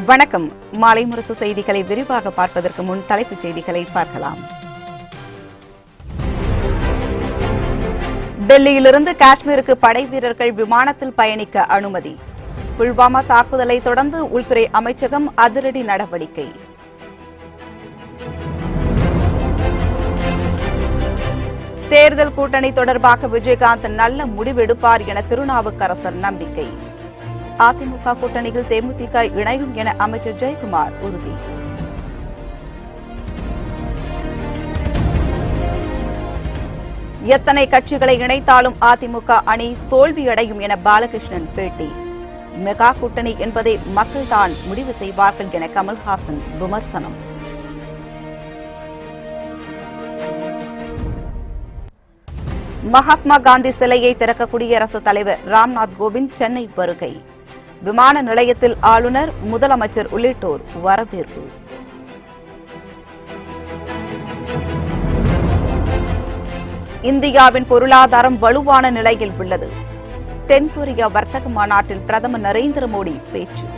வணக்கம். மாலை முரசு செய்திகளை விரிவாக பார்ப்பதற்கு முன் தலைப்புச் செய்திகளை பார்க்கலாம். டெல்லியிலிருந்து காஷ்மீருக்கு படை வீரர்கள் விமானத்தில் பயணிக்க அனுமதி. புல்வாமா தாக்குதலை தொடர்ந்து உள்துறை அமைச்சகம் அதிரடி நடவடிக்கை. தேர்தல் கூட்டணி தொடர்பாக விஜயகாந்த் நல்ல முடிவெடுப்பார் என திருநாவுக்கரசர் நம்பிக்கை. அதிமுக கூட்டணியில் தேமுதிக இணையும் என அமைச்சர் ஜெயக்குமார் உறுதி. எத்தனை கட்சிகளை இணைத்தாலும் அதிமுக அணி தோல்வியடையும் என பாலகிருஷ்ணன் பேட்டி. மெகா கூட்டணி என்பதை மக்கள்தான் முடிவு செய்வார்கள் என கமல்ஹாசன் விமர்சனம். மகாத்மா காந்தி சிலையை திறக்க குடியரசுத் தலைவர் ராம்நாத் கோவிந்த் சென்னை வருகை. விமான நிலையத்தில் ஆளுநர், முதலமைச்சர் உள்ளிட்டோர் வரவேற்பு. இந்தியாவின் பொருளாதாரம் வலுவான நிலையில் உள்ளது. தென்கொரிய வர்த்தக மாநாட்டில் பிரதமர் நரேந்திர மோடி பேச்சு.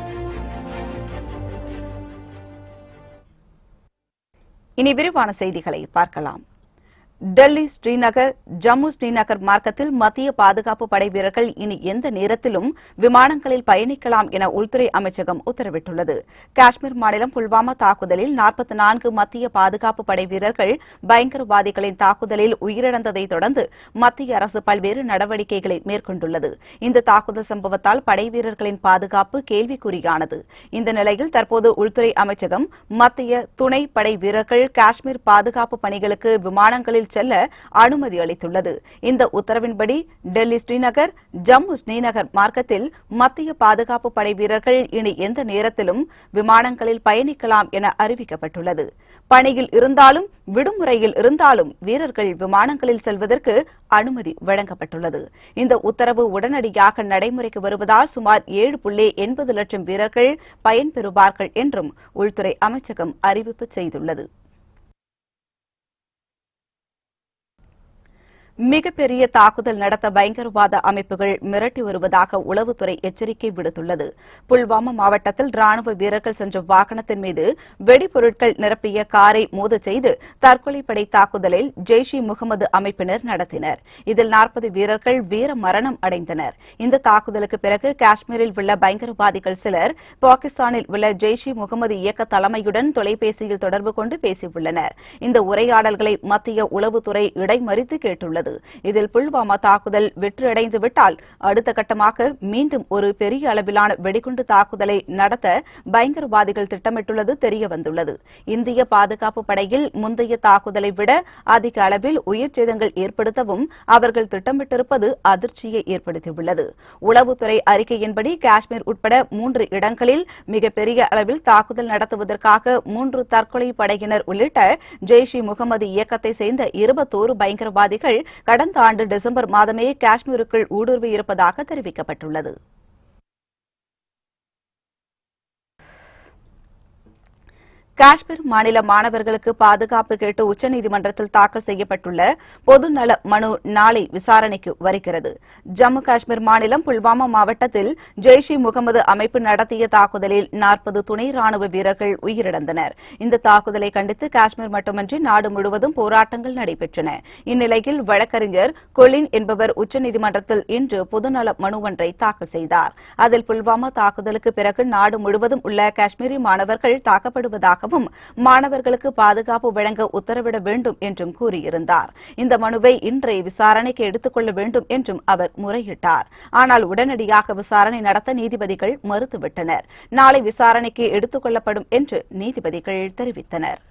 இனி விரிவான செய்திகளை பார்க்கலாம். டெல்லி ஸ்ரீநகர், ஜம்மு ஸ்ரீநகர் மார்க்கத்தில் மத்திய பாதுகாப்பு படை வீரர்கள் இனி எந்த நேரத்திலும் விமானங்களில் பயணிக்கலாம் என உள்துறை அமைச்சகம் உத்தரவிட்டுள்ளது. காஷ்மீர் மாநிலம் புல்வாமா தாக்குதலில் 44 மத்திய பாதுகாப்பு படை வீரர்கள் பயங்கரவாதிகளின் தாக்குதலில் உயிரிழந்ததை தொடர்ந்து மத்திய அரசு பல்வேறு நடவடிக்கைகளை மேற்கொண்டுள்ளது. இந்த தாக்குதல் சம்பவத்தால் படை வீரர்களின் பாதுகாப்பு கேள்விக்குறியானது. இந்த நிலையில் தற்போது உள்துறை அமைச்சகம் மத்திய துணை படை வீரர்கள் காஷ்மீர் பாதுகாப்பு பணிகளுக்கு விமானங்களில் செல்ல அனுமதி அளித்துள்ளது. இந்த உத்தரவின்படி டெல்லி ஸ்ரீநகர், ஜம்மு ஸ்ரீநகர் மார்க்கத்தில் மத்திய பாதுகாப்பு படை வீரர்கள் இனி எந்த நேரத்திலும் விமானங்களில் பயணிக்கலாம் என அறிவிக்கப்பட்டுள்ளது. பணியில் இருந்தாலும் விடுமுறையில் இருந்தாலும் வீரர்கள் விமானங்களில் செல்வதற்கு அனுமதி வழங்கப்பட்டுள்ளது. இந்த உத்தரவு உடனடியாக நடைமுறைக்கு வருவதால் சுமார் 7.80 லட்சம் வீரர்கள் பயன்பெறுவார்கள் என்றும் உள்துறை அமைச்சகம் அறிவிப்பு செய்துள்ளது. மிகப்பெரிய தாக்குதல் நடத்த பயங்கரவாத அமைப்புகள் மிரட்டி வருவதாக உளவுத்துறை எச்சரிக்கை விடுத்துள்ளது. புல்வாமா மாவட்டத்தில் ராணுவ வீரர்கள் சென்ற வாகனத்தின் மீது வெடிபொருட்கள் நிரப்பிய காரை மோதச் செய்து தற்கொலைப்படை தாக்குதலில் ஜெய்ஷ் இ முகமது அமைப்பினர் நடத்தினர். இதில் 40 வீரர்கள் வீர மரணம் அடைந்தனர். இந்த தாக்குதலுக்கு பிறகு காஷ்மீரில் உள்ள பயங்கரவாதிகள் சிலர் பாகிஸ்தானில் உள்ள ஜெய்ஷ் இ முகமது இயக்க தலைமையுடன் தொலைபேசியில் தொடர்பு கொண்டு பேசியுள்ளனர். இந்த உரையாடல்களை மத்திய உளவுத்துறை இடைமறித்து கேட்டுள்ளது. இதில் புல்வாமா தாக்குதல் வெற்றியடைந்து விட்டால் அடுத்த கட்டமாக மீண்டும் ஒரு பெரிய அளவிலான வெடிகுண்டு தாக்குதலை நடத்த பயங்கரவாதிகள் திட்டமிட்டுள்ளது தெரியவந்துள்ளது. இந்திய பாதுகாப்பு படையில் முந்தைய தாக்குதலை விட அதிக அளவில் உயிர் சேதங்கள் ஏற்படுத்தவும் அவர்கள் திட்டமிட்டிருப்பது அதிர்ச்சியை ஏற்படுத்தியுள்ளது. உளவுத்துறை அறிக்கையின்படி காஷ்மீர் உட்பட 3 இடங்களில் மிகப்பெரிய அளவில் தாக்குதல் நடத்துவதற்காக 3 தற்கொலை படையினர் உள்ளிட்ட ஜெய்ஷ் இ முகமது இயக்கத்தை சேர்ந்த 21 பயங்கரவாதிகள் கடந்த ஆண்டு டிசம்பர் மாதமே காஷ்மீருக்குள் ஊடுருவி இருப்பதாக தெரிவிக்கப்பட்டுள்ளது. காஷ்மீர் மாநில மாணவர்களுக்கு பாதுகாப்பு கேட்டு உச்சநீதிமன்றத்தில் தாக்கல் செய்யப்பட்டுள்ள பொதுநல மனு நாளை விசாரணைக்கு வருகிறது. ஜம்மு காஷ்மீர் மாநிலம் புல்வாமா மாவட்டத்தில் ஜெய்ஷ் இ முகமது அமைப்பு நடத்திய தாக்குதலில் 40 துணை ராணுவ வீரர்கள் உயிரிழந்தனர். இந்த தாக்குதலை கண்டித்து காஷ்மீர் மட்டுமின்றி நாடு முழுவதும் போராட்டங்கள் நடைபெற்றன. இந்நிலையில் வழக்கறிஞர் கொலின் என்பவர் உச்சநீதிமன்றத்தில் இன்று பொதுநல மனு ஒன்றை தாக்கல் செய்தார். அதில் புல்வாமா தாக்குதலுக்கு பிறகு நாடு முழுவதும் உள்ள காஷ்மீரி மாணவர்கள் தாக்கப்படுவதாக மாணவர்களுக்கு பாதுகாப்பு வழங்க உத்தரவிட வேண்டும் என்றும் கூறியிருந்தார். இந்த மனுவை இன்றைய விசாரணைக்கு எடுத்துக் கொள்ள வேண்டும் என்றும் அவர் முறையிட்டார். ஆனால் உடனடியாக விசாரணை நடத்த நீதிபதிகள் மறுத்துவிட்டனர். நாளை விசாரணைக்கு எடுத்துக் கொள்ளப்படும் என்று நீதிபதிகள் தெரிவித்தனர்.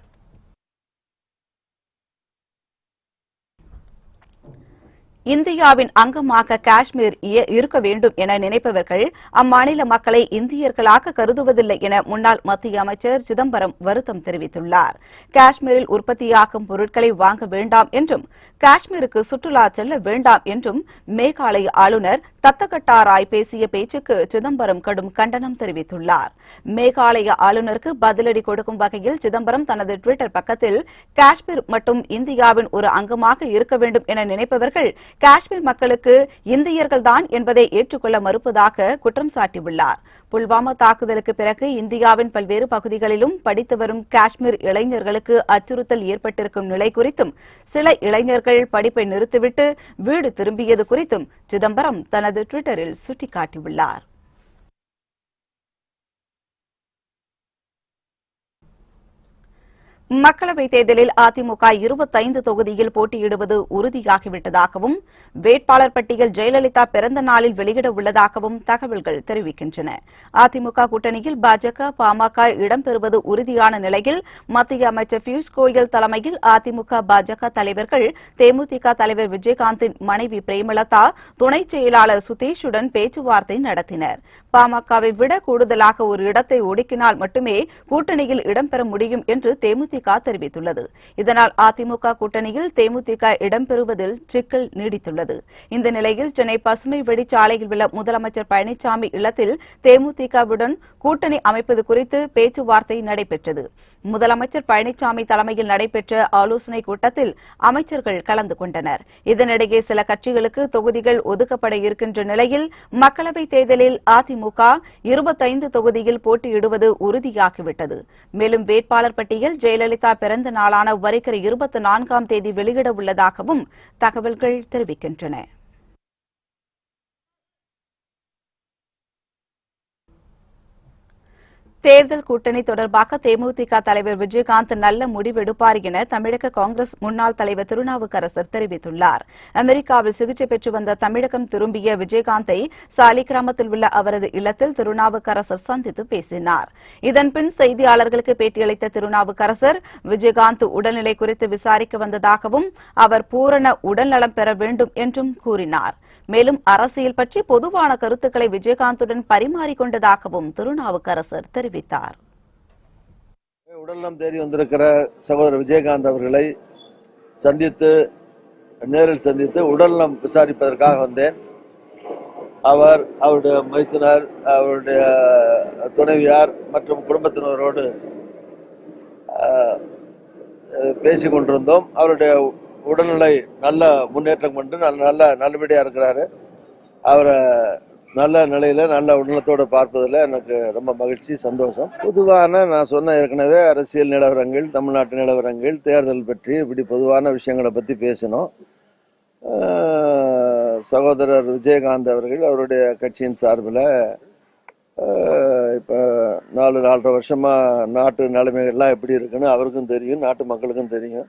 இந்தியாவின் அங்கமாக காஷ்மீர் இருக்க வேண்டும் என நினைப்பவர்கள் அம்மாநில மக்களை இந்தியர்களாக கருதுவதில்லை என முன்னாள் மத்திய அமைச்சர் சிதம்பரம் வருத்தம் தெரிவித்துள்ளார். காஷ்மீரில் உற்பத்தியாகும் பொருட்களை வாங்க வேண்டாம் என்றும் காஷ்மீருக்கு சுற்றுலா செல்ல வேண்டாம் என்றும் மேகாலய ஆளுநர் தத்தகட்டா ராய் பேசிய பேச்சுக்கு சிதம்பரம் கடும் கண்டனம் தெரிவித்துள்ளார். மேகாலய ஆளுநருக்கு பதிலடி கொடுக்கும் வகையில் சிதம்பரம் தனது டுவிட்டர் பக்கத்தில் காஷ்மீர் மட்டும் இந்தியாவின் ஒரு அங்கமாக இருக்க வேண்டும் என நினைப்பவர்கள் காஷ்மீர் மக்களுக்கு இந்தியர்கள்தான் என்பதை ஏற்றுக்கொள்ள மறுப்பதாக குற்றம் சாட்டியுள்ளார். புல்வாமா தாக்குதலுக்கு பிறகு இந்தியாவின் பல்வேறு பகுதிகளிலும் படித்து வரும் காஷ்மீர் இளைஞர்களுக்கு அச்சுறுத்தல் ஏற்பட்டிருக்கும் நிலை குறித்தும், சில இளைஞர்கள் படிப்பை நிறுத்திவிட்டு வீடு திரும்பியது குறித்தும் சிதம்பரம் தனது டுவிட்டரில் சுட்டிக்காட்டியுள்ளார். மக்களவைத் தேர்தலில் அதிமுக 25 தொகுதியில் போட்டியிடுவது உறுதியாகிவிட்டதாகவும், வேட்பாளர் பட்டியல் ஜெயலலிதா பிறந்த நாளில் வெளியிட உள்ளதாகவும் தகவல்கள் தெரிவிக்கின்றன. அதிமுக கூட்டணியில் பாஜக, பாமக இடம்பெறுவது உறுதியான நிலையில் மத்திய அமைச்சர் பியூஷ் கோயல் தலைமையில் அதிமுக, பாஜக தலைவர்கள் தேமுதிக தலைவர் விஜயகாந்தின் மனைவி பிரேமலதா, துணை செயலாளர் சுதீஷுடன் பேச்சுவார்த்தை நடத்தினர். பாமகவை விட கூடுதலாக ஒரு இடத்தை ஒடுக்கினால் மட்டுமே கூட்டணியில் இடம்பெற முடியும் என்று தேமுதிக தெரிவித்துள்ளது. இதனால் அதிமுக கூட்டணியில் தேமுதிக இடம்பெறுவதில் சிக்கல் நீடித்துள்ளது. இந்த நிலையில் சென்னை பசுமை வெடிச்சாலையில் உள்ள முதலமைச்சர் பழனிசாமி இல்லத்தில் தேமுதிகவுடன் கூட்டணி அமைப்பது குறித்து பேச்சுவார்த்தை நடைபெற்றது. முதலமைச்சர் பழனிசாமி தலைமையில் நடைபெற்ற ஆலோசனைக் கூட்டத்தில் அமைச்சர்கள் கலந்து கொண்டனர். இதனிடையே சில கட்சிகளுக்கு தொகுதிகள் ஒதுக்கப்பட இருக்கின்ற நிலையில் மக்களவைத் தேர்தலில் அதிமுக 25 தொகுதியில் போட்டியிடுவது உறுதியாகிவிட்டது. மேலும் வேட்பாளர் பட்டியல் ஜெயலலிதா பிறந்த நாளான வருகிற 24ஆம் தேதி வெளியிட உள்ளதாகவும் தகவல்கள் தெரிவிக்கின்றன. தேர்தல் கூட்டணி தொடர்பாக தேமுதிக தலைவர் விஜயகாந்த் நல்ல முடிவெடுப்பார் என தமிழக காங்கிரஸ் முன்னாள் தலைவர் திருநாவுக்கரசர் தெரிவித்துள்ளார். அமெரிக்காவில் சிகிச்சை பெற்று வந்த தமிழகம் திரும்பிய விஜயகாந்தை சாலிகிராமத்தில் உள்ள அவரது இல்லத்தில் திருநாவுக்கரசர் சந்தித்து பேசினார். இதன்பின் செய்தியாளர்களுக்கு பேட்டியளித்த திருநாவுக்கரசர் விஜயகாந்த் உடல்நிலை குறித்து விசாரிக்க வந்ததாகவும், அவர் பூரண உடல்நலம் பெற வேண்டும் என்றும் கூறினார். மேலும் அரசியல் பற்றி பொதுவான கருத்துக்களை விஜயகாந்துடன் பரிமாறிக்கொண்டதாகவும் திருநாவுக்கரசர் தெரிவித்தார். உடல்நலம் தேடி வந்திருக்கிற சகோதரர் விஜயகாந்த் அவர்களை நேரில் சந்தித்து உடல்நலம் விசாரிப்பதற்காக வந்தேன். அவருடைய மைத்துனர், அவருடைய துணைவியார் மற்றும் குடும்பத்தினரோடு பேசிக் கொண்டிருந்தோம். அவருடைய உடல்நிலை நல்ல முன்னேற்றம் கொண்டு நல்லபடியா இருக்கிறாரு. அவரை நல்ல நிலையில நல்ல உடல்நலத்தோடு பார்ப்பதில் எனக்கு ரொம்ப மகிழ்ச்சி, சந்தோஷம். பொதுவான நான் சொன்ன ஏற்கனவே அரசியல் நிலவரங்கள், தமிழ்நாட்டு நிலவரங்கள், தேர்தல் பற்றி இப்படி பொதுவான விஷயங்களை பற்றி பேசினோம். சகோதரர் விஜயகாந்த் அவர்கள் அவருடைய கட்சியின் சார்பில் இப்போ 4-4.5 வருஷமா நாட்டு நிலைமைகள்லாம் எப்படி இருக்குன்னு அவருக்கும் தெரியும், நாட்டு மக்களுக்கும் தெரியும்.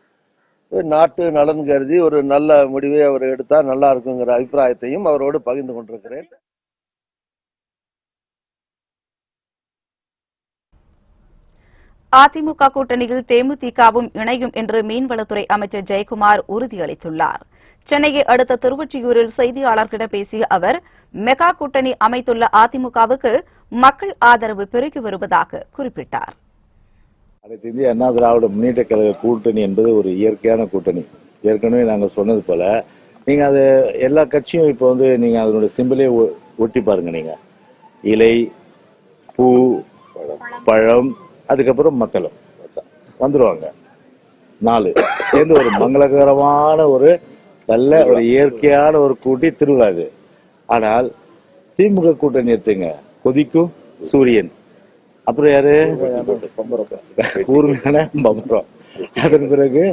நாட்டு நலன் கருதி ஒரு நல்ல முடிவை அவர் எடுத்தா நல்லா இருக்குங்கிற அபிப்பிராயத்தையும் அவரோடு பகிர்ந்து கொண்டிருக்கிறேன். அதிமுக கூட்டணியில் தேமுதிகவும் இணையும் என்று மீன்வளத்துறை அமைச்சர் ஜெயக்குமார் உறுதியளித்துள்ளார். சென்னையை அடுத்த திருவொற்றியூரில் செய்தியாளர்களிடம் பேசிய அவர், மெகா கூட்டணி அமைத்துள்ள அதிமுகவுக்கு மக்கள் ஆதரவு பெருகி வருவதாக குறிப்பிட்டார். அனைத்து இந்திய அண்ணா திராவிட முன்னேற்ற கழக கூட்டணி என்பது ஒரு இயற்கையான கூட்டணி. ஏற்கனவே நாங்கள் சொன்னது போல நீங்க அது எல்லா கட்சியும் இப்போ நீங்க அதனுடைய சிம்பிளே ஒட்டி பாருங்க. நீங்க இலை, பூ, பழம், அதுக்கப்புறம் மத்தளம் வந்துருவாங்க. 4 சேர்ந்து ஒரு மங்களகரமான ஒரு நல்ல ஒரு இயற்கையான ஒரு கூட்டி திருவிழா இது. ஆனால் திமுக கூட்டணி எடுத்துங்க, கொதிக்கும் சூரியன், அப்புறம் யாரு கூர்மையான பம்பரம், அதன் பிறகு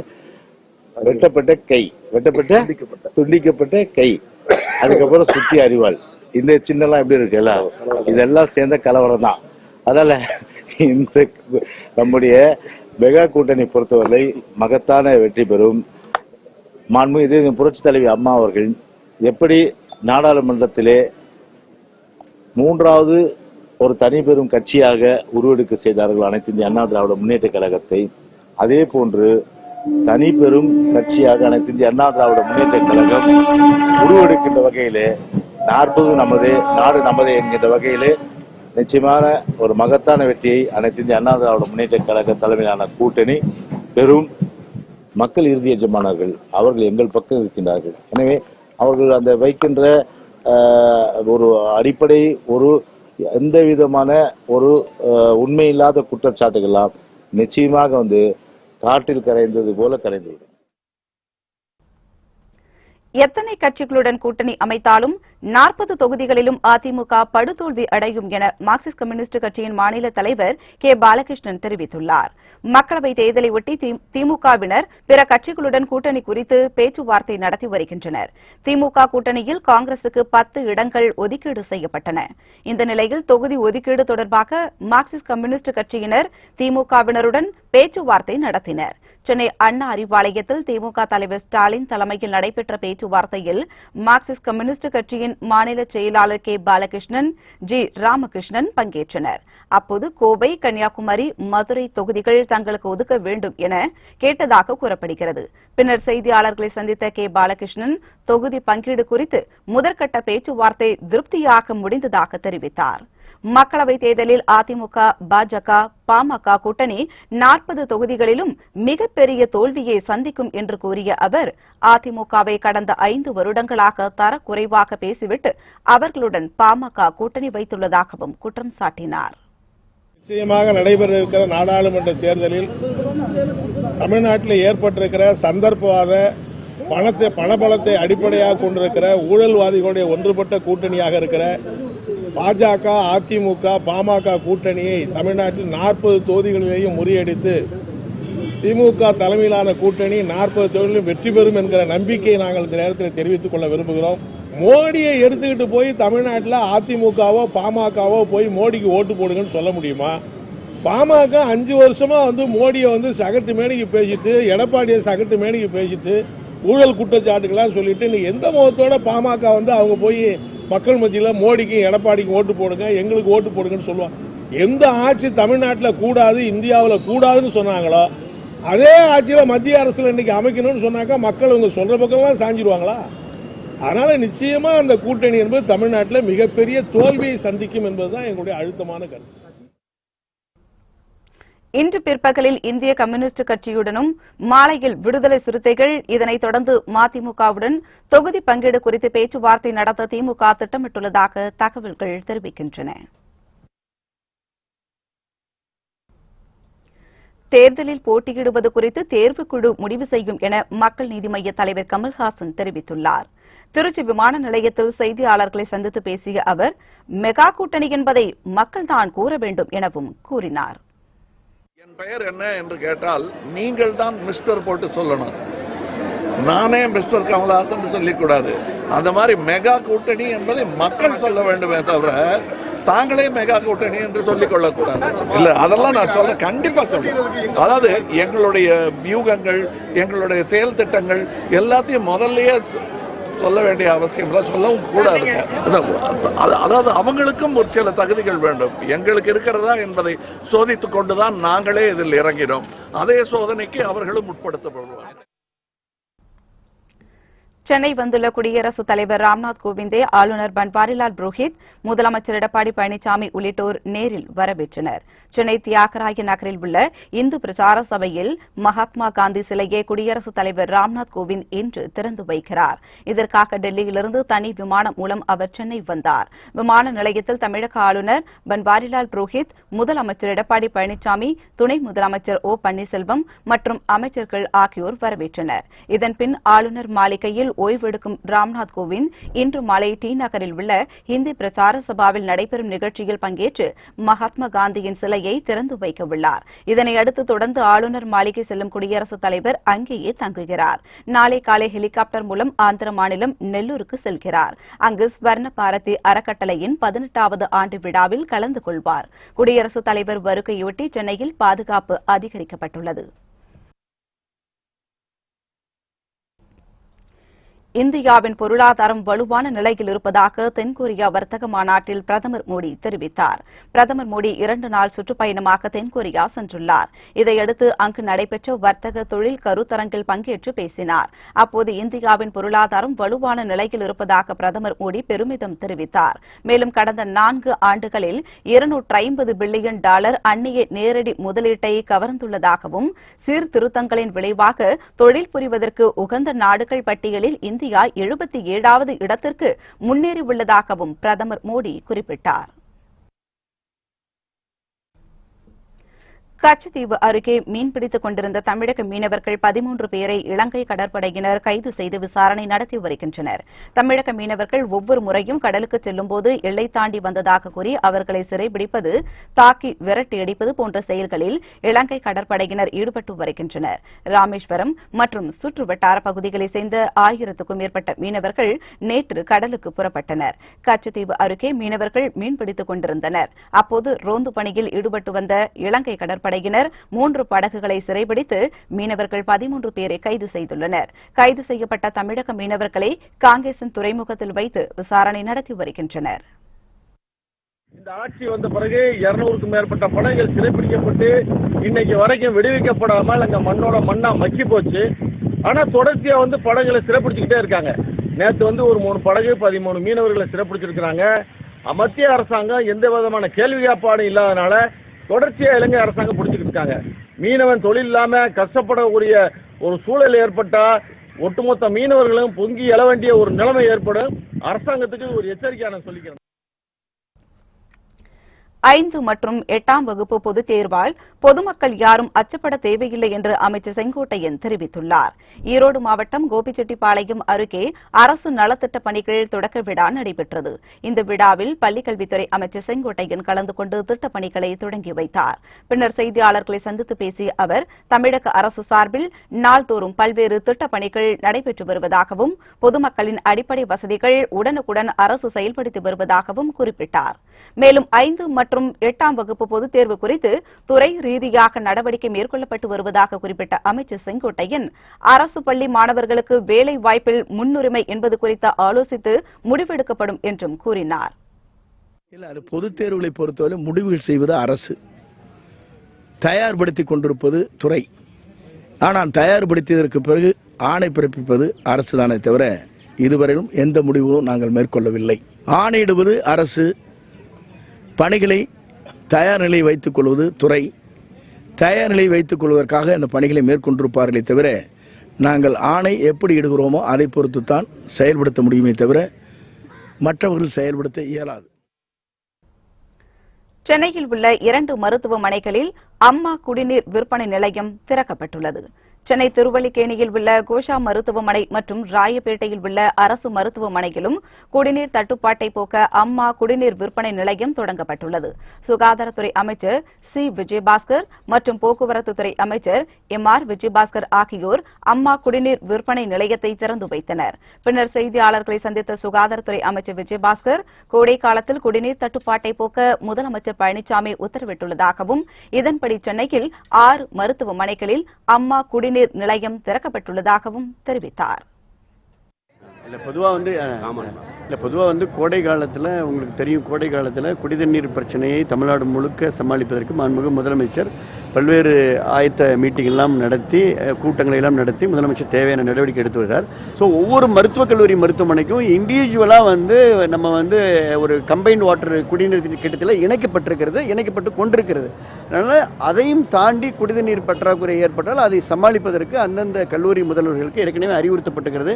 துண்டிக்கப்பட்ட கை, அதுக்கப்புறம் சுத்தி அறிவாள். இந்த சின்னலாம் எப்படி இருக்கு எல்லாம், இதெல்லாம் சேர்ந்த கலவரம் தான். அதனால இந்த நம்முடைய மெகா கூட்டணி பொறுத்தவரை மகத்தான வெற்றி பெறும். மாண்புமிகு புரட்சி தலைவி அம்மா அவர்கள் எப்படி நாடாளுமன்றத்திலே 3வது ஒரு தனி பெரும் கட்சியாக உருவெடுக்க செய்தார்கள் அனைத்து இந்திய அண்ணா திராவிட முன்னேற்ற கழகத்தை, அதே போன்று தனி பெரும் கட்சியாக அனைத்து இந்திய அண்ணா திராவிட முன்னேற்ற கழகம் உருவெடுக்கின்ற வகையிலே 40 நமது நாடு நமது என்கின்ற வகையிலே நிச்சயமான ஒரு மகத்தான வெற்றியை அனைத்து இந்திய அண்ணா திராவிட முன்னேற்ற கழக தலைமையிலான கூட்டணி பெரும். மக்கள் இறுதி எஜமானர்கள், அவர்கள் எங்கள் பக்கம் இருக்கின்றார்கள். எனவே அவர்கள் அந்த வைக்கின்ற ஒரு அடிப்படை ஒரு எந்த விதமான ஒரு உண்மையில்லாத குற்றச்சாட்டுகள்லாம் நிச்சயமாக காற்றில் கரைந்தது போல கரைந்துவிடும். எத்தனை கட்சிகளுடன் கூட்டணி அமைத்தாலும் 40 தொகுதிகளிலும் அதிமுக படுதோல்வி அடையும் என மார்க்சிஸ்ட் கம்யூனிஸ்ட் கட்சியின் மாநில தலைவர் கே பாலகிருஷ்ணன் தெரிவித்துள்ளார். மக்களவைத் தேர்தலை ஒட்டி திமுகவினர் பிற கட்சிகளுடன் கூட்டணி குறித்து பேச்சுவார்த்தை நடத்தி வருகின்றனர். திமுக கூட்டணியில் காங்கிரசுக்கு 10 இடங்கள் ஒதுக்கீடு செய்யப்பட்டன. இந்த நிலையில் தொகுதி ஒதுக்கீடு தொடர்பாக மார்க்சிஸ்ட் கம்யூனிஸ்ட் கட்சியினர் திமுகவினருடன் பேச்சுவார்த்தை நடத்தினர். சென்னை அண்ணா அறிவாலயத்தில் திமுக தலைவர் ஸ்டாலின் தலைமையில் நடைபெற்ற பேச்சுவார்த்தையில் மார்க்சிஸ்ட் கம்யூனிஸ்ட் கட்சியின் மாநில செயலாளர் கே பாலகிருஷ்ணன், ஜி ராமகிருஷ்ணன் பங்கேற்றனர். அப்போது கோவை, கன்னியாகுமரி, மதுரை தொகுதிகள் தங்களுக்கு ஒதுக்க வேண்டும் என கேட்டதாக கூறப்படுகிறது. பின்னர் செய்தியாளர்களை சந்தித்த கே பாலகிருஷ்ணன் தொகுதி பங்கீடு குறித்து முதற்கட்ட பேச்சுவார்த்தை திருப்தியாக முடிந்ததாக தெரிவித்தார். மக்களவைத் தேர்தலில் அதிமுக, பாஜக, பாமக கூட்டணி 40 தொகுதிகளிலும் மிகப்பெரிய தோல்வியை சந்திக்கும் என்று கூறிய அவர், அதிமுகவை கடந்த 5 வருடங்களாக தரக்குறைவாக பேசிவிட்டு அவர்களுடன் பாமக கூட்டணி வைத்துள்ளதாகவும் குற்றம் சாட்டினார். நிச்சயமாக நடைபெற இருக்கிற நாடாளுமன்ற தேர்தலில் தமிழ்நாட்டில் ஏற்பட்டிருக்கிற சந்தர்ப்பவாத பணபலத்தை அடிப்படையாக கொண்டிருக்கிற ஊழல்வாதிகளுடைய ஒன்றுபட்ட கூட்டணியாக இருக்கிற பாஜக, அதிமுக, பாமக கூட்டணியை தமிழ்நாட்டில் 40 தொகுதிகளிலேயும் முறியடித்து திமுக தலைமையிலான கூட்டணி 40 தொகுதிகளிலும் வெற்றி பெறும் என்கிற நம்பிக்கையை நாங்கள் இந்த நேரத்தில் தெரிவித்துக் கொள்ள விரும்புகிறோம். மோடியை எடுத்துக்கிட்டு போய் தமிழ்நாட்டில் அதிமுகவோ பாமகவோ போய் மோடிக்கு ஓட்டு போடுங்கன்னு சொல்ல முடியுமா? பாமக 5 வருஷமா மோடியை சகட்டு மேனிக்கு பேசிட்டு, எடப்பாடியை சகட்டு மேனிக்கு பேசிட்டு, ஊழல் குற்றச்சாட்டுகளாம் சொல்லிட்டு இன்னைக்கு எந்த முகத்தோட பாமக அவங்க போய் மக்கள் மத்தியில் மோடிக்கும் எடப்பாடிக்கும் ஓட்டு போடுங்க, எங்களுக்கு ஓட்டு போடுங்கன்னு சொல்லுவாங்க. எந்த ஆட்சி தமிழ்நாட்டில் கூடாது, இந்தியாவில் கூடாதுன்னு சொன்னாங்களோ அதே ஆட்சியில் மத்திய அரசில் இன்னைக்கு அமைக்கணும்னு சொன்னாக்கா மக்கள் இவங்க சொல்ற பக்கம்லாம் சாஞ்சிருவாங்களா? அதனால நிச்சயமா அந்த கூட்டணி என்பது தமிழ்நாட்டில் மிகப்பெரிய தோல்வியை சந்திக்கும் என்பதுதான் எங்களுடைய அழுத்தமான கருத்து. இன்று பிற்பகலில் இந்திய கம்யூனிஸ்ட் கட்சியுடனும் மாலையில் விடுதலை சிறுத்தைகள், இதனைத் தொடர்ந்து மதிமுகவுடன் தொகுதி பங்கீடு குறித்து பேச்சுவார்த்தை நடத்த திமுக திட்டமிட்டுள்ளதாக தகவல்கள் தெரிவிக்கின்றன. தேர்தலில் போட்டியிடுவது குறித்து தேர்வுக்குழு முடிவு செய்யும் என மக்கள் நீதி மய்ய தலைவர் கமல்ஹாசன் தெரிவித்துள்ளார். திருச்சி விமான நிலையத்தில் செய்தியாளர்களை சந்தித்து பேசிய அவர், மெகா கூட்டணி என்பதை மக்கள்தான் கூற வேண்டும் எனவும் கூறினார். என் பெயர் என்ன என்று கேட்டால் நீங்கள் தான் மிஸ்டர் போட்டு சொல்லணும். நானே மிஸ்டர் கமல்ஹாசன் சொல்லிக்கூடாது. அந்த மாதிரி மெகா கூட்டணி என்பதை மக்கள் சொல்ல வேண்டுமே தவிர தாங்களே மெகா கூட்டணி என்று சொல்லிக் கொள்ளக்கூடாது. இல்ல, அதெல்லாம் நான் சொல்றேன், கண்டிப்பா சொல்றேன். அதாவது எங்களுடைய வியூகங்கள், எங்களுடைய செயல் திட்டங்கள் எல்லாத்தையும் முதல்லயே சொல்ல வேண்டிய அவசியம் சொல்லவும் கூடாதுங்க. அதாவது அவங்களுக்கும் ஒரு சில தகுதிகள் வேண்டும். எங்களுக்கு இருக்கிறதா என்பதை சோதித்துக் கொண்டுதான் நாங்களே இதில் இறங்கினோம். அதே சோதனைக்கு அவர்களும் உட்படுத்தப்படுவார்கள். சென்னை வந்துள்ள குடியரசுத் தலைவர் ராம்நாத் கோவிந்தை ஆளுநர் பன்வாரிலால் புரோஹித், முதலமைச்சர் எடப்பாடி பழனிசாமி உள்ளிட்டோர் நேரில் வரவேற்றனர். சென்னை தியாகராய நகரில் உள்ள இந்து பிரச்சார சபையில் மகாத்மா காந்தி சிலையை குடியரசுத் தலைவர் ராம்நாத் கோவிந்த் இன்று திறந்து வைக்கிறார். இதற்காக டெல்லியிலிருந்து தனி விமானம் மூலம் அவர் சென்னை வந்தார். விமான நிலையத்தில் தமிழக ஆளுநர் பன்வாரிலால் புரோஹித், முதலமைச்சர் எடப்பாடி பழனிசாமி, துணை முதலமைச்சர் ஓ பன்னீர்செல்வம் மற்றும் அமைச்சர்கள் ஆகியோர் வரவேற்றனர். இதன்பின் ஆளுநர் மாளிகையில் ஓய்வெடுக்கும் ராம்நாத் கோவிந்த் இன்று மாலை டி நகரில் உள்ள இந்தி பிரச்சார சபாவில் நடைபெறும் நிகழ்ச்சியில் பங்கேற்று மகாத்மா காந்தியின் சிலையை திறந்து வைக்க உள்ளார். இதனையடுத்து தொடர்ந்து ஆளுநர் மாளிகை செல்லும் குடியரசுத் தலைவர் அங்கேயே தங்குகிறார். நாளை காலை ஹெலிகாப்டர் மூலம் ஆந்திர மாநிலம் நெல்லூருக்கு செல்கிறார். அங்கு ஸ்வர்ண பாரதி அறக்கட்டளையின் 18வது ஆண்டு விழாவில் கலந்து கொள்வார். குடியரசுத் தலைவர் வருகையொட்டி சென்னையில் பாதுகாப்பு அதிகரிக்கப்பட்டுள்ளது. இந்தியாவின் பொருளாதாரம் வலுவான நிலையில் இருப்பதாக தென்கொரியா வர்த்தக மாநாட்டில் பிரதமர் மோடி தெரிவித்தார். பிரதமர் மோடி 2 நாள் சுற்றுப்பயணமாக தென்கொரியா சென்றுள்ளார். இதையடுத்து அங்கு நடைபெற்ற வர்த்தக தொழில் கருத்தரங்கில் பங்கேற்று பேசினார். அப்போது இந்தியாவின் பொருளாதாரம் வலுவான நிலையில் இருப்பதாக பிரதமர் மோடி பெருமிதம் தெரிவித்தார். மேலும் கடந்த 4 ஆண்டுகளில் $250 பில்லியன் அந்நிய நேரடி முதலீட்டை கவர்ந்துள்ளதாகவும், சீர்திருத்தங்களின் விளைவாக தொழில் புரிவதற்கு உகந்த நாடுகள் பட்டியலில் இந்தியா 77வது இடத்திற்கு முன்னேறியுள்ளதாகவும் பிரதமர் மோடி குறிப்பிட்டார். கச்சத்தீவு அருகே மீன்பிடித்துக் கொண்டிருந்த தமிழக மீனவர்கள் 13 பேரை இலங்கை கடற்படையினர் கைது செய்து விசாரணை நடத்தி வருகின்றனர். தமிழக மீனவர்கள் ஒவ்வொரு முறையும் கடலுக்கு செல்லும்போது எல்லை தாண்டி வந்ததாக கூறி அவர்களை சிறைபிடிப்பது, தாக்கி விரட்டியடிப்பது போன்ற செயல்களில் இலங்கை கடற்படையினர் ஈடுபட்டு வருகின்றனர். ராமேஸ்வரம் மற்றும் சுற்று வட்டார பகுதிகளைச் சேர்ந்த 1000க்கும் மேற்பட்ட மீனவர்கள் நேற்று கடலுக்கு புறப்பட்டனர். கச்சத்தீவு அருகே மீனவர்கள் மீன்பிடித்துக் கொண்டிருந்தனர். அப்போது ரோந்து பணியில் ஈடுபட்டு வந்த இலங்கை கடற்படையினர் 3 படகுகளை சிறைபிடித்து மீனவர்கள் 13 பேரை கைது செய்துள்ளனர். கைது செய்யப்பட்ட தமிழக மீனவர்களை காங்கேசன் துறைமுகத்தில் வைத்து விசாரணை நடத்தி வருகின்றனர். இந்த ஆட்சி வந்த பிறகு 200க்கும் மேற்பட்ட படகுகள் சிறைப்பிடிக்கப்பட்டு இன்னைக்கு வரைக்கும் விடுவிக்கப்படாமல் அங்க மண்ணோட மண்ணா மக்கி போச்சு. ஆனா தொடர்ச்சியா படகுகளை சிறைப்பிடிச்சுக்கிட்டே இருக்காங்க. நேற்று ஒரு 3 படகு 13 மீனவர்களை சிறைப்பிடிச்சிருக்கிறாங்க. மத்திய அரசாங்கம் எந்த விதமான கேள்வி கேட்பாடும் இல்லாதனால தொடர்ச்சியா இலங்கை அரசாங்கம் பிடிச்சிட்டு இருக்காங்க. மீனவன் தொழில் இல்லாம கஷ்டப்படக்கூடிய ஒரு சூழல் ஏற்பட்டா ஒட்டுமொத்த மீனவர்களும் பொங்கி எழ வேண்டிய ஒரு நிலைமை ஏற்படும். அரசாங்கத்துக்கு ஒரு எச்சரிக்கை நான் சொல்லிக்கிறேன். 5 மற்றும் 8ஆம் வகுப்பு பொதுத் தேர்வால் பொதுமக்கள் யாரும் அச்சப்பட தேவையில்லை என்று அமைச்சர் செங்கோட்டையன் தெரிவித்துள்ளார். ஈரோடு மாவட்டம் கோபிச்செட்டிப்பாளையம் அருகே அரசு நலத்திட்ட பணிகள் தொடக்க விழா நடைபெற்றது. இந்த விழாவில் பள்ளிக்கல்வித்துறை அமைச்சர் செங்கோட்டையன் கலந்து கொண்டு திட்டப் பணிகளை தொடங்கி வைத்தார். பின்னர் செய்தியாளர்களை சந்தித்து பேசிய அவர், தமிழக அரசு சார்பில் நாள்தோறும் பல்வேறு திட்டப் பணிகள் நடைபெற்று வருவதாகவும் பொதுமக்களின் அடிப்படை வசதிகள் உடனுக்குடன் அரசு செயல்படுத்தி வருவதாகவும் குறிப்பிட்டார். மேலும் 5 மற்றும் 8ஆம் வகுப்பு பொதுத் தேர்வு குறித்து துறை ரீதியாக நடவடிக்கை மேற்கொள்ளப்பட்டு வருவதாக குறிப்பிட்ட அமைச்சர் செங்கோட்டையன், அரசு பள்ளி மாணவர்களுக்கு வேலை வாய்ப்பில் முன்னுரிமை என்பது குறித்து ஆலோசித்து முடிவெடுக்கப்படும் என்றும் கூறினார். பொதுத் தேர்வுகளை பொறுத்தவரை முடிவுகள் செய்வது அரசு, தயார்படுத்திக் கொண்டிருப்பது துறை. ஆனால் தயார்படுத்தியதற்கு பிறகு ஆணை பிறப்பிப்பது அரசு தானே தவிர இதுவரையிலும் எந்த முடிவும் நாங்கள் மேற்கொள்ளவில்லை. ஆணையிடுவது அரசு, பணிகளை தயார் நிலையை வைத்துக் கொள்வது துறை. தயார் நிலையை வைத்துக் கொள்வதற்காக அந்த பணிகளை மேற்கொண்டிருப்பார்களே தவிர நாங்கள் ஆணை எப்படி இடுகிறோமோ அதை பொறுத்துத்தான் செயல்படுத்த முடியுமே தவிர மற்றவர்கள் செயல்படுத்த இயலாது. சென்னையில் உள்ள 2 மருத்துவமனைகளில் அம்மா குடிநீர் விற்பனை நிலையம் திறக்கப்பட்டுள்ளது. சென்னை திருவல்லிக்கேணியில் உள்ள கோஷா மருத்துவமனை மற்றும் ராயப்பேட்டையில் உள்ள அரசு மருத்துவமனையிலும் குடிநீர் தட்டுப்பாட்டை போக்க அம்மா குடிநீர் விற்பனை நிலையம் தொடங்கப்பட்டுள்ளது. சுகாதாரத்துறை அமைச்சர் சி விஜயபாஸ்கர் மற்றும் போக்குவரத்துத்துறை அமைச்சர் MR விஜயபாஸ்கர் ஆகியோர் அம்மா குடிநீர் விற்பனை நிலையத்தை திறந்து வைத்தனர். பின்னர் செய்தியாளர்களை சந்தித்த சுகாதாரத்துறை அமைச்சர் விஜயபாஸ்கர், கோடை காலத்தில் குடிநீர் தட்டுப்பாட்டை போக்க முதலமைச்சர் பழனிசாமி உத்தரவிட்டுள்ளதாகவும் இதன்படி சென்னையில் 6 மருத்துவமனைகளில் அம்மா குடிநீர் நிலையம் திறக்கப்பட்டுள்ளதாகவும் தெரிவித்தார். பொதுவாக கோடை காலத்தில் உங்களுக்கு தெரியும், கோடை காலத்தில் குடிதண்ணீர் பிரச்சனையை தமிழ்நாடு முழுக்க சமாளிப்பதற்கு மாண்புமிகு முதலமைச்சர் பல்வேறு ஆயத்த மீட்டிங் எல்லாம் நடத்தி, கூட்டங்களை எல்லாம் நடத்தி முதலமைச்சர் தேவையான நடவடிக்கை எடுத்து வருகிறார். ஸோ ஒவ்வொரு மருத்துவக் கல்லூரி மருத்துவமனைக்கும் இண்டிவிஜுவலாக நம்ம ஒரு கம்பைன்ட் வாட்டர் குடிநீர் திட்டத்தில் இணைக்கப்பட்டு கொண்டிருக்கிறது. அதனால் அதையும் தாண்டி குடிநீர் பற்றாக்குறை ஏற்பட்டால் அதை சமாளிப்பதற்கு அந்தந்த கல்லூரி முதல்வர்களுக்கு ஏற்கனவே அறிவுறுத்தப்பட்டிருக்கிறது.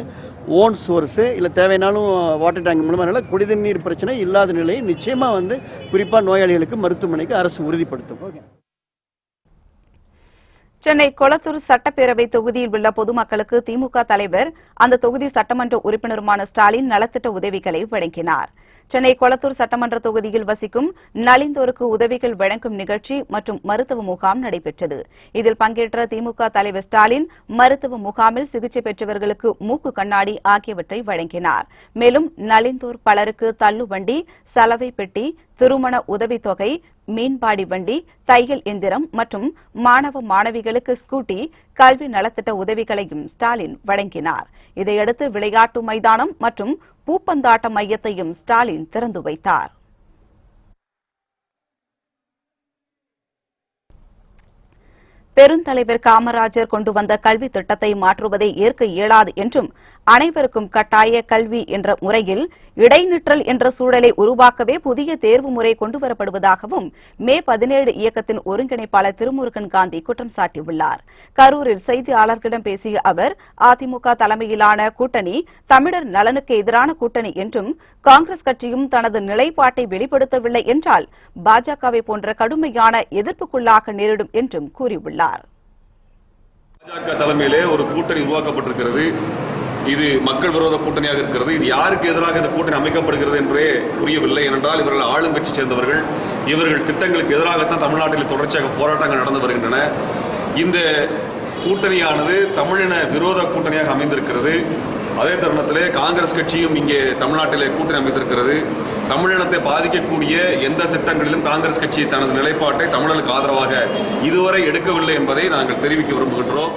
ஓன் சோர்ஸு இல்லை தேவையானாலும் வாட்டர் டேங்க் மூலமாக குடிநீர் பிரச்சனை இல்லாத நிலையை நிச்சயமாக குறிப்பாக நோயாளிகளுக்கு மருத்துவமனைக்கு அரசு உறுதிப்படுத்தும். சென்னை கொளத்தூர் சட்டப்பேரவை தொகுதியில் உள்ள பொதுமக்களுக்கு திமுக தலைவர், அந்த தொகுதி சட்டமன்ற உறுப்பினருமான ஸ்டாலின் நலத்திட்ட உதவிகளை வழங்கினார். சென்னை கொளத்தூர் சட்டமன்ற தொகுதியில் வசிக்கும் நலிந்தோருக்கு உதவிகள் வழங்கும் நிகழ்ச்சி மற்றும் மருத்துவ முகாம் நடைபெற்றது. இதில் பங்கேற்ற திமுக தலைவர் ஸ்டாலின் மருத்துவ முகாமில் சிகிச்சை பெற்றவர்களுக்கு மூக்கு கண்ணாடி ஆகியவற்றை வழங்கினார். மேலும் நலிந்தோர் பலருக்கு தள்ளுவண்டி, சலவை பெட்டி, திருமண உதவித்தொகை, மீன்பாடி வண்டி, தையல் எந்திரம் மற்றும் மாணவ மாணவிகளுக்கு ஸ்கூட்டி, கல்வி நலத்திட்ட உதவிகளையும் ஸ்டாலின் வழங்கினார். இதையடுத்து விளையாட்டு மைதானம் மற்றும் பூப்பந்தாட்ட மையத்தையும் ஸ்டாலின் திறந்து வைத்தார். பெருந்தலைவர் காமராஜர் கொண்டு வந்த கல்வி திட்டத்தை மாற்றுவதை ஏற்க இயலாது என்றும் அனைவருக்கும் கட்டாய கல்வி என்ற முறையில் இடைநிற்றல் என்ற சூழலை உருவாக்கவே புதிய தேர்வு முறை கொண்டுவரப்படுவதாகவும் மே 17 இயக்கத்தின் ஒருங்கிணைப்பாளர் திருமுருகன் காந்தி குற்றம் சாட்டியுள்ளார். கரூரில் செய்தியாளர்களிடம் பேசிய அவர், அதிமுக தலைமையிலான கூட்டணி தமிழர் நலனுக்கு எதிரான கூட்டணி என்றும் காங்கிரஸ் கட்சியும் தனது நிலைப்பாட்டை வெளிப்படுத்தவில்லை என்றால் பாஜகவை போன்ற கடுமையான எதிர்ப்புக்குள்ளாக நேரிடும் என்றும் கூறியுள்ளார். பாஜக தலைமையிலே ஒரு கூட்டணி உருவாக்கப்பட்டிருக்கிறது. இது மக்கள் விரோத கூட்டணியாக இருக்கிறது. இது யாருக்கு எதிராக இந்த கூட்டணி அமைக்கப்படுகிறது என்றே புரியவில்லை. ஏனென்றால் இவர்கள் ஆளும் கட்சி சேர்ந்தவர்கள். இவர்கள் திட்டங்களுக்கு எதிராகத்தான் தமிழ்நாட்டில் தொடர்ச்சியாக போராட்டங்கள் நடந்து வருகின்றன. இந்த கூட்டணியானது தமிழின விரோத கூட்டணியாக அமைந்திருக்கிறது. அதே தருணத்திலே காங்கிரஸ் கட்சியும் இங்கே தமிழ்நாட்டிலே கூட்டணி அமைந்திருக்கிறது. தமிழினத்தை பாதிக்கக்கூடிய எந்த திட்டங்களிலும் காங்கிரஸ் கட்சி தனது நிலைப்பாட்டை தமிழர்களுக்கு ஆதரவாக இதுவரை எடுக்கவில்லை என்பதை நாங்கள் தெரிவிக்க விரும்புகின்றோம்.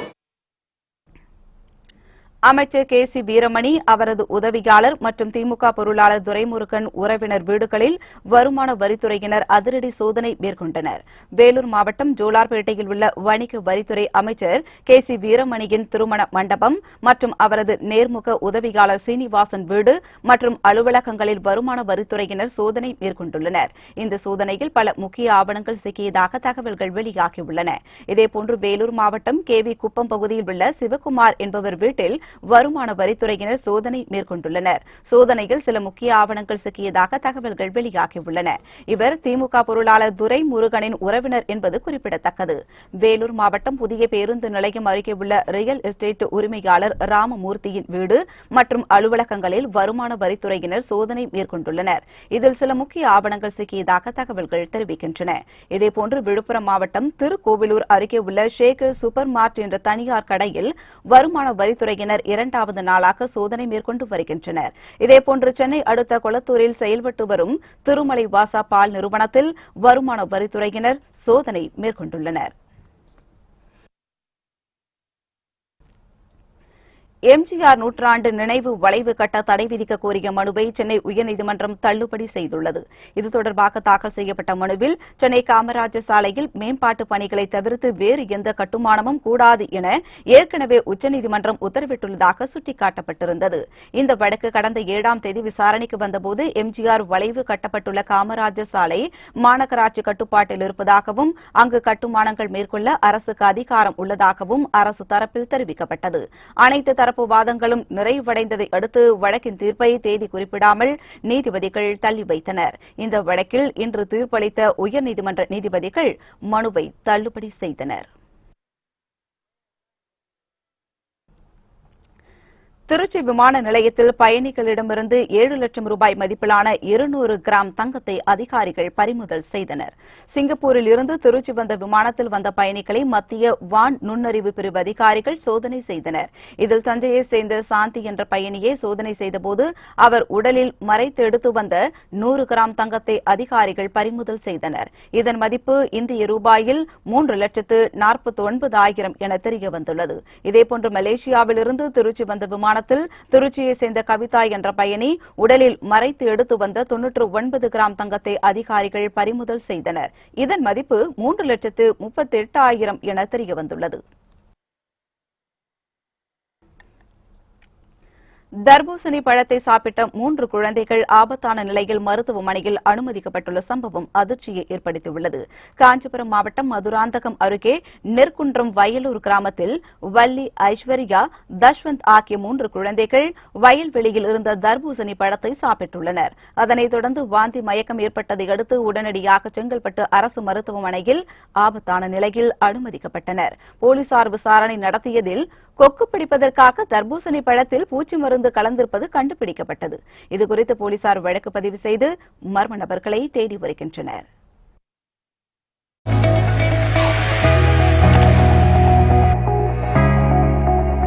அமைச்சர் KC வீரமணி, அவரது உதவியாளர் மற்றும் திமுக பொருளாளர் துரைமுருகன் உறவினர் வீடுகளில் வருமான வரித்துறையினர் அதிரடி சோதனை மேற்கொண்டனர். வேலூர் மாவட்டம் ஜோலார்பேட்டையில் உள்ள வணிக வரித்துறை அமைச்சர் KC வீரமணியின் திருமண மண்டபம் மற்றும் அவரது நேர்முக உதவியாளர் சீனிவாசன் வீடு மற்றும் அலுவலகங்களில் வருமான வரித்துறையினர் சோதனை மேற்கொண்டுள்ளனர். இந்த சோதனையில் பல முக்கிய ஆவணங்கள் சிக்கியதாக தகவல்கள் வெளியாகியுள்ளன. இதேபோன்று வேலூர் மாவட்டம் KV குப்பம் பகுதியில் உள்ள சிவக்குமார் என்பவர் வீட்டில் வருமான வரித்துறையினர் சோதனை மேற்கொண்டுள்ளனர். சோதனையில் சில முக்கிய ஆவணங்கள் சிக்கியதாக தகவல்கள் வெளியாகியுள்ளன. இவர் திமுக பொருளாளர் துரைமுருகனின் உறவினர் என்பது குறிப்பிடத்தக்கது. வேலூர் மாவட்டம் புதிய பேருந்து நிலையம் அருகே உள்ள ரியல் எஸ்டேட் உரிமையாளர் ராமமூர்த்தியின் வீடு மற்றும் அலுவலகங்களில் வருமான வரித்துறையினர் சோதனை மேற்கொண்டுள்ளனர். இதில் சில முக்கிய ஆவணங்கள் சிக்கியதாக தகவல்கள் தெரிவிக்கின்றன. இதேபோன்று விழுப்புரம் மாவட்டம் திருக்கோவிலூர் அருகே உள்ள ஷேகர் சூப்பர் மார்ட் என்ற தனியார் கடையில் வருமான வரித்துறையினர் இரண்டாவது நாளாக சோதனை மேற்கொண்டு வருகின்றனர். இதேபோன்று சென்னை அடுத்த கொளத்தூரில் செயல்பட்டு வரும் திருமலை வாசா பால் நிறுவனத்தில் வருமான வரித்துறையினர் சோதனை மேற்கொண்டுள்ளனர். எம்ஜிஆர் நூற்றாண்டு நினைவு வளைவு கட்ட தடை விதிக்க கோரிய மனுவை சென்னை உயர்நீதிமன்றம் தள்ளுபடி செய்துள்ளது. இது தொடர்பாக தாக்கல் செய்யப்பட்ட மனுவில் சென்னை காமராஜர் சாலையில் மேம்பாட்டு பணிகளை தவிர்த்து வேறு எந்த கட்டுமானமும் கூடாது என ஏற்கனவே உச்சநீதிமன்றம் உத்தரவிட்டுள்ளதாக சுட்டிக்காட்டப்பட்டிருந்தது. இந்த வழக்கு கடந்த 7ஆம் தேதி விசாரணைக்கு வந்தபோது எம்ஜிஆர் வளைவு கட்டப்பட்டுள்ள காமராஜர் சாலை மாநகராட்சி கட்டுப்பாட்டில் இருப்பதாகவும் அங்கு கட்டுமானங்கள் மேற்கொள்ள அரசுக்கு அதிகாரம் உள்ளதாகவும் அரசு தரப்பில் தெரிவிக்கப்பட்டது. அனைத்து தரப்பு வாதங்களும் நிறைவடைந்ததை அடுத்து வழக்கின் தீர்ப்பை தேதி குறிப்பிடாமல் நீதிபதிகள் தள்ளி வைத்தனர். இந்த வழக்கில் இன்று தீர்ப்பளித்த உயர்நீதிமன்ற நீதிபதிகள் மனுவை தள்ளுபடி செய்தனர். திருச்சி விமான நிலையத்தில் பயணிகளிடமிருந்து 7 லட்சம் ரூபாய் மதிப்பிலான 200 கிராம் தங்கத்தை அதிகாரிகள் பறிமுதல் செய்தனர். சிங்கப்பூரில் இருந்து திருச்சி வந்த விமானத்தில் வந்த பயணிகளை மத்திய வான் நுண்ணறிவு பிரிவு அதிகாரிகள் சோதனை செய்தனர். இதில் தஞ்சையை சேர்ந்த சாந்தி என்ற பயணியை சோதனை செய்தபோது அவர் உடலில் மறைத்து எடுத்து வந்த 100 கிராம் தங்கத்தை அதிகாரிகள் பறிமுதல் செய்தனர். இதன் மதிப்பு இந்திய ரூபாயில் 3,49,000 என தெரிய வந்துள்ளது. இதேபோன்று மலேசியாவிலிருந்து திருச்சி வந்த விமானத்தில் திருச்சியை சேர்ந்த கவிதா என்ற பயணி உடலில் மறைத்து எடுத்து வந்த 99 கிராம் தங்கத்தை அதிகாரிகள் பறிமுதல் செய்தனர். இதன் மதிப்பு 3,38,000 என தெரிய வந்துள்ளது. தர்பூசணி பழத்தை சாப்பிட்ட 3 குழந்தைகள் ஆபத்தான நிலையில் மருத்துவமனையில் அனுமதிக்கப்பட்டுள்ள சம்பவம் அதிர்ச்சியை ஏற்படுத்தியுள்ளது. காஞ்சிபுரம் மாவட்டம் மதுராந்தகம் அருகே நெற்குன்றம் வயலூர் கிராமத்தில் வள்ளி, ஐஸ்வர்யா, தஷ்வந்த் ஆகிய 3 குழந்தைகள் வயல்வெளியில் இருந்த தர்பூசணி பழத்தை சாப்பிட்டுள்ளனர். அதனைத் தொடர்ந்து வாந்தி மயக்கம் ஏற்பட்டதை அடுத்து உடனடியாக செங்கல்பட்டு அரசு மருத்துவமனையில் ஆபத்தான நிலையில் அனுமதிக்கப்பட்டனர். போலீசார் விசாரணை நடத்தியதில் கொக்கு பிடிப்பதற்காக தர்பூசணி பழத்தில் பூச்சி மருந்து கலந்திருப்பது கண்டுபிடிக்கப்பட்டது. இதுகுறித்து போலீசார் வழக்கு பதிவு செய்து மர்ம நபர்களை தேடி வருகின்றனர்.